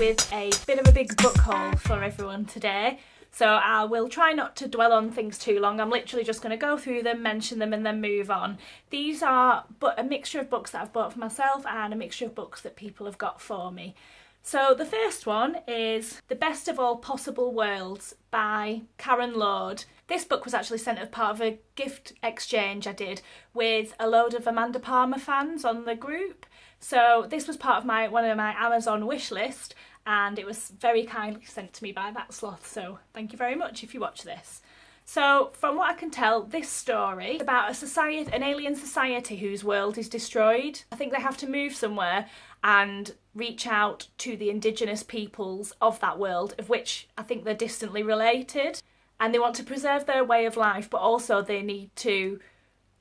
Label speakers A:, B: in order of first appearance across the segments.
A: with a bit of a big book haul for everyone today. So I will try not to dwell on things too long. I'm literally just going to go through them, mention them and then move on. These are a mixture of books that I've bought for myself and a mixture of books that people have got for me. So the first one is The Best of All Possible Worlds by Karen Lord. This book was actually sent as part of a gift exchange I did with a load of Amanda Palmer fans on the group. So this was part of one of my Amazon wish list, and it was very kindly sent to me by that sloth, so thank you very much if you watch this. So from what I can tell, this story is about an alien society whose world is destroyed. I think they have to move somewhere and reach out to the indigenous peoples of that world, of which I think they're distantly related, and they want to preserve their way of life, but also they need to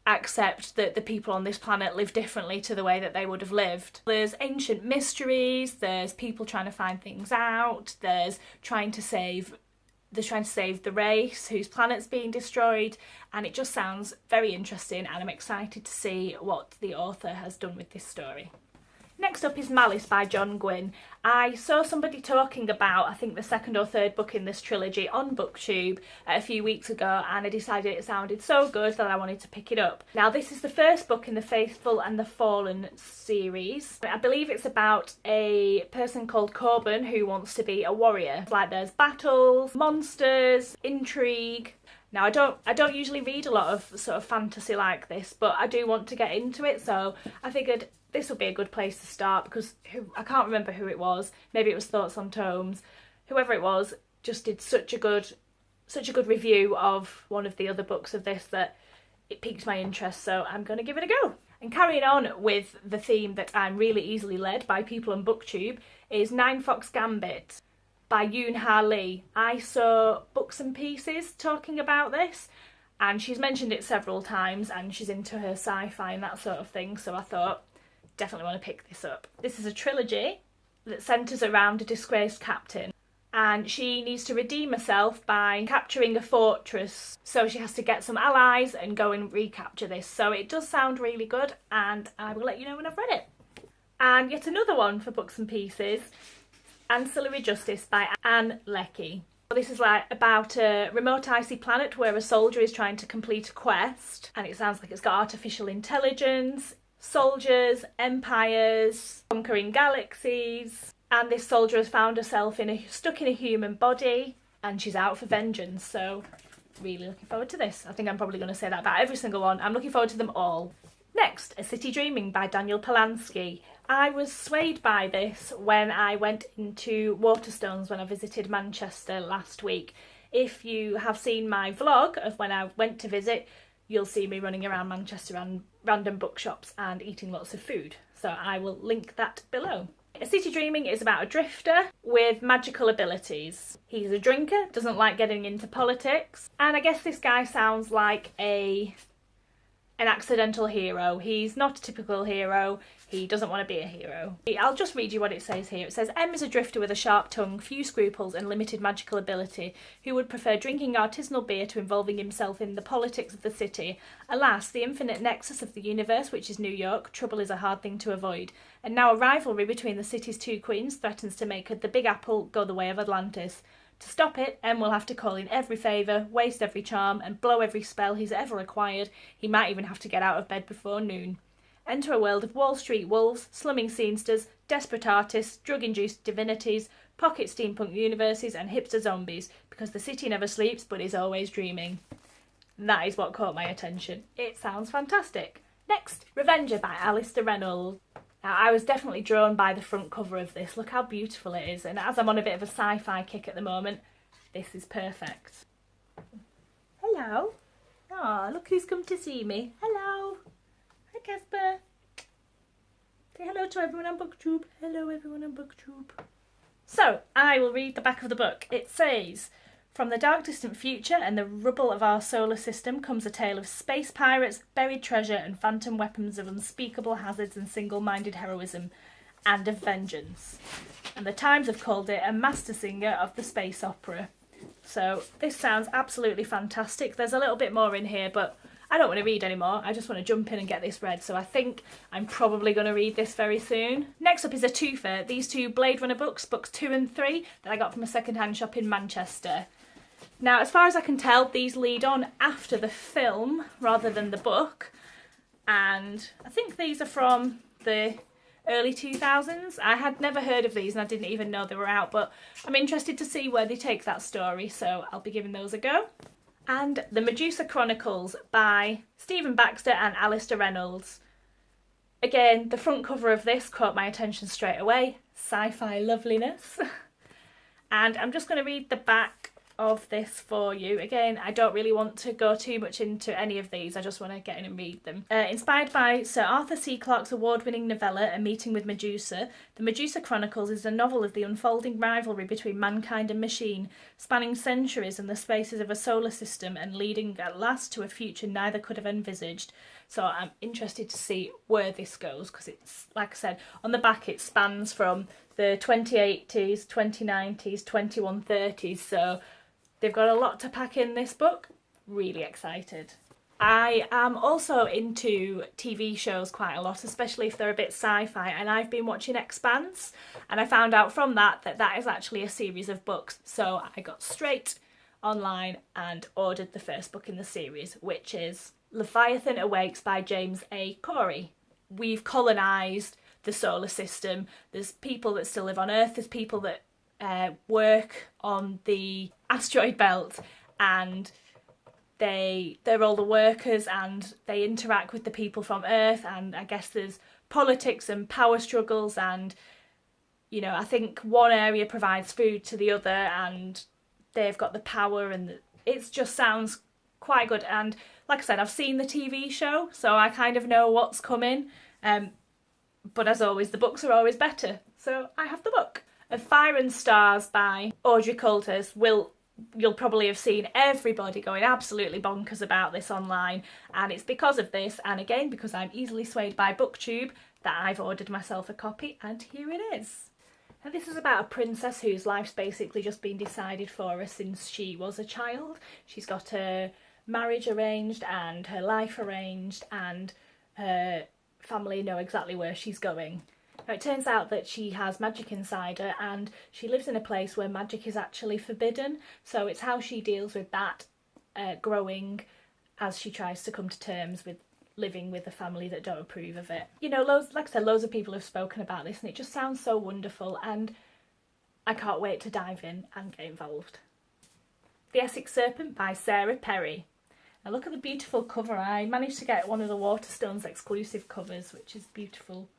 A: accept that the people on this planet live differently to the way that they would have lived. There's ancient mysteries, there's people trying to find things out, there's trying to save the race whose planet's being destroyed, and it just sounds very interesting, and I'm excited to see what the author has done with this story. Next up is Malice by John Gwynne. I saw somebody talking about, I think, the second or third book in this trilogy on BookTube a few weeks ago, and I decided it sounded so good that I wanted to pick it up. Now, this is the first book in the Faithful and the Fallen series. I believe it's about a person called Corbin who wants to be a warrior. Like, there's battles, monsters, intrigue. Now, I don't usually read a lot of sort of fantasy like this, but I do want to get into it, so I figured this would be a good place to start, because I can't remember who it was. Maybe it was Thoughts on Tomes. Whoever it was just did such a good review of one of the other books of this that it piqued my interest, so I'm going to give it a go. And carrying on with the theme that I'm really easily led by people on BookTube is 9 Fox Gambit by Yoon Ha Lee. I saw Books and Pieces talking about this, and she's mentioned it several times, and she's into her sci-fi and that sort of thing, so I thought, definitely want to pick this up. This is a trilogy that centres around a disgraced captain, and she needs to redeem herself by capturing a fortress, so she has to get some allies and go and recapture this. So it does sound really good, and I will let you know when I've read it. And yet another one for Books and Pieces, Hilary Justice by Anne Leckie. This is like about a remote icy planet where a soldier is trying to complete a quest, and it sounds like it's got artificial intelligence, soldiers, empires, conquering galaxies, and this soldier has found herself stuck in a human body, and she's out for vengeance. So really looking forward to this. I think I'm probably going to say that about every single one. I'm looking forward to them all. Next, A City Dreaming by Daniel Polanski. I was swayed by this when I went into Waterstones when I visited Manchester last week. If you have seen my vlog of when I went to visit, you'll see me running around Manchester and random bookshops and eating lots of food. So I will link that below. A City Dreaming is about a drifter with magical abilities. He's a drinker, doesn't like getting into politics, and I guess this guy sounds like an accidental hero. He's not a typical hero. He doesn't want to be a hero. I'll just read you what it says here. It says, M is a drifter with a sharp tongue, few scruples and limited magical ability, who would prefer drinking artisanal beer to involving himself in the politics of the city. Alas, the infinite nexus of the universe, which is New York, trouble is a hard thing to avoid. And now a rivalry between the city's two queens threatens to make the Big Apple go the way of Atlantis. To stop it, M will have to call in every favour, waste every charm, and blow every spell he's ever acquired. He might even have to get out of bed before noon. Enter a world of Wall Street wolves, slumming scenesters, desperate artists, drug-induced divinities, pocket steampunk universes, and hipster zombies, because the city never sleeps but is always dreaming. And that is what caught my attention. It sounds fantastic. Next, Revenger by Alistair Reynolds. Now, I was definitely drawn by the front cover of this. Look how beautiful it is, and as I'm on a bit of a sci-fi kick at the moment, this is perfect. Hello. Ah, look who's come to see me. Hello. Hi, Casper. Say hello to everyone on BookTube. Hello, everyone on BookTube. So, I will read the back of the book. It says, from the dark distant future and the rubble of our solar system comes a tale of space pirates, buried treasure and phantom weapons of unspeakable hazards and single-minded heroism, and of vengeance. And the Times have called it a master singer of the space opera. So this sounds absolutely fantastic. There's a little bit more in here, but I don't want to read anymore. I just want to jump in and get this read. So I think I'm probably going to read this very soon. Next up is a twofer. These two Blade Runner books, books 2 and 3, that I got from a second-hand shop in Manchester. Now, as far as I can tell, these lead on after the film rather than the book. And I think these are from the early 2000s. I had never heard of these and I didn't even know they were out, but I'm interested to see where they take that story, so I'll be giving those a go. And the Medusa Chronicles by Stephen Baxter and Alistair Reynolds. Again, the front cover of this caught my attention straight away. Sci-fi loveliness. And I'm just going to read the back of this for you. Again, I don't really want to go too much into any of these, I just want to get in and read them. Inspired by Sir Arthur C. Clarke's award-winning novella A Meeting with Medusa, the Medusa Chronicles is a novel of the unfolding rivalry between mankind and machine, spanning centuries and the spaces of a solar system and leading at last to a future neither could have envisaged. So I'm interested to see where this goes, because it's, like I said, on the back it spans from the 2080s, 2090s, 2130s, so they've got a lot to pack in this book. Really excited. I am also into TV shows quite a lot, especially if they're a bit sci-fi, and I've been watching Expanse, and I found out from that that is actually a series of books. So I got straight online and ordered the first book in the series, which is Leviathan Awakes by James A. Corey. We've colonised the solar system. There's people that still live on Earth, there's people that work on the asteroid belt, and they're all the workers and they interact with the people from Earth, and I guess there's politics and power struggles, and you know, I think one area provides food to the other and they've got the power, and it just sounds quite good. And like I said, I've seen the TV show, so I kind of know what's coming, but as always the books are always better, so I have the book. Of Fire and Stars by Audrey Coulthurst. You'll probably have seen everybody going absolutely bonkers about this online, and it's because of this, and again because I'm easily swayed by BookTube, that I've ordered myself a copy, and here it is. And this is about a princess whose life's basically just been decided for her since she was a child. She's got her marriage arranged and her life arranged, and her family know exactly where she's going. Now, it turns out that she has magic inside her, and she lives in a place where magic is actually forbidden, so it's how she deals with that growing as she tries to come to terms with living with a family that don't approve of it. You know, like I said, loads of people have spoken about this and it just sounds so wonderful, and I can't wait to dive in and get involved. The Essex Serpent by Sarah Perry. Now look at the beautiful cover. I managed to get one of the Waterstones exclusive covers, which is beautiful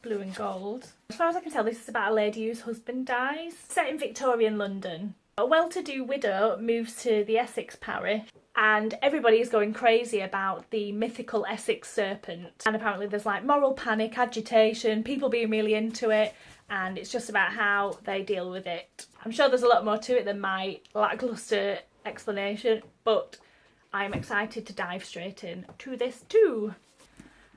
A: blue and gold. As far as I can tell, this is about a lady whose husband dies. Set in Victorian London. A well-to-do widow moves to the Essex parish, and everybody is going crazy about the mythical Essex serpent. And apparently there's like moral panic, agitation, people being really into it, and it's just about how they deal with it. I'm sure there's a lot more to it than my lacklustre explanation, but I'm excited to dive straight in to this too.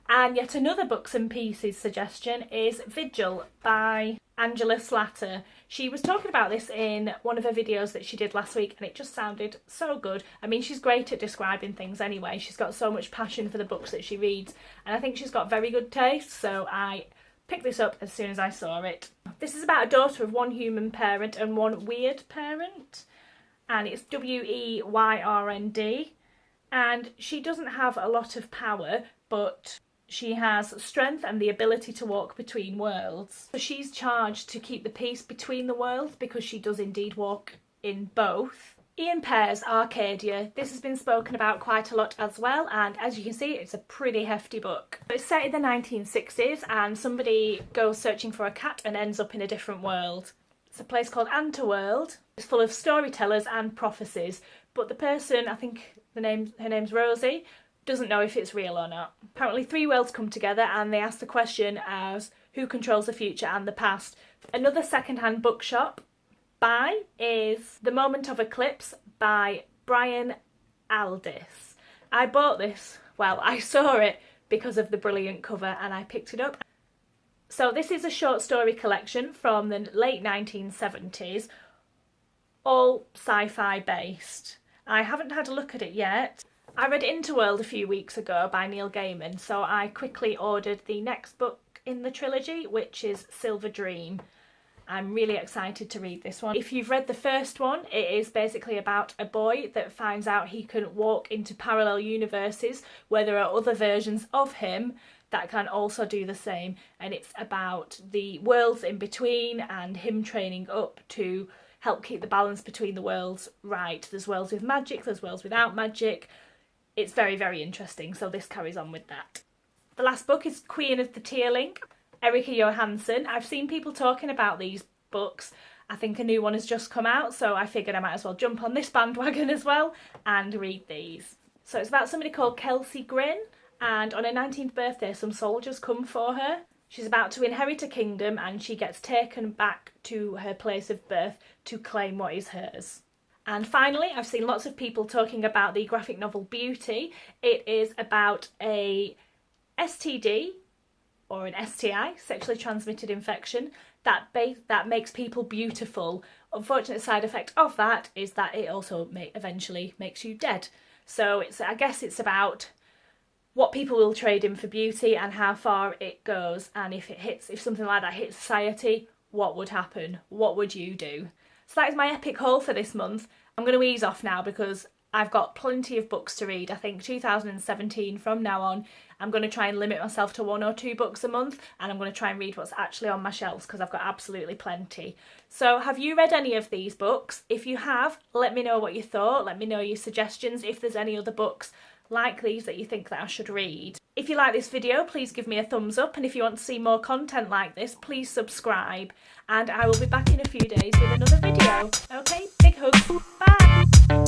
A: And yet another books and pieces suggestion is Vigil by Angela Slatter. She was talking about this in one of her videos that she did last week, and it just sounded so good. I mean, she's great at describing things anyway. She's got so much passion for the books that she reads, and I think she's got very good taste, so I picked this up as soon as I saw it. This is about a daughter of one human parent and one weird parent, and it's W-E-Y-R-N-D, and she doesn't have a lot of power, but she has strength and the ability to walk between worlds. So she's charged to keep the peace between the worlds, because she does indeed walk in both. Ian Pear's Arcadia. This has been spoken about quite a lot as well, and as you can see, it's a pretty hefty book. It's set in the 1960s, and somebody goes searching for a cat and ends up in a different world. It's a place called Anterworld. It's full of storytellers and prophecies, but the person, I think her name's Rosie, doesn't know if it's real or not. Apparently 3 worlds come together and they ask the question as who controls the future and the past. Another second-hand bookshop buy is The Moment of Eclipse by Brian Aldiss. I bought this, well, I saw it because of the brilliant cover and I picked it up. So this is a short story collection from the late 1970s, all sci-fi based. I haven't had a look at it yet. I read Interworld a few weeks ago by Neil Gaiman, so I quickly ordered the next book in the trilogy, which is Silver Dream. I'm really excited to read this one. If you've read the first one, it is basically about a boy that finds out he can walk into parallel universes where there are other versions of him that can also do the same, and it's about the worlds in between and him training up to help keep the balance between the worlds right. There's worlds with magic, there's worlds without magic. It's very, very interesting, so this carries on with that. The last book is Queen of the Tearlink, Erika Johansson. I've seen people talking about these books. I think a new one has just come out, so I figured I might as well jump on this bandwagon as well and read these. So it's about somebody called Kelsey Grin, and on her 19th birthday some soldiers come for her. She's about to inherit a kingdom and she gets taken back to her place of birth to claim what is hers. And finally, I've seen lots of people talking about the graphic novel Beauty. It is about a STD, or an STI, sexually transmitted infection, that makes people beautiful. Unfortunate side effect of that is that it also eventually makes you dead. So I guess it's about what people will trade in for beauty and how far it goes, and if something like that hits society, what would happen? What would you do? So that is my epic haul for this month. I'm going to ease off now because I've got plenty of books to read. I think 2017 from now on, I'm going to try and limit myself to 1 or 2 books a month, and I'm going to try and read what's actually on my shelves because I've got absolutely plenty. So have you read any of these books? If you have, let me know what you thought. Let me know your suggestions if there's any other books like these that you think that I should read. If you like this video, please give me a thumbs up, and if you want to see more content like this, please subscribe, and I will be back in a few days with another video. Okay, big hugs, bye!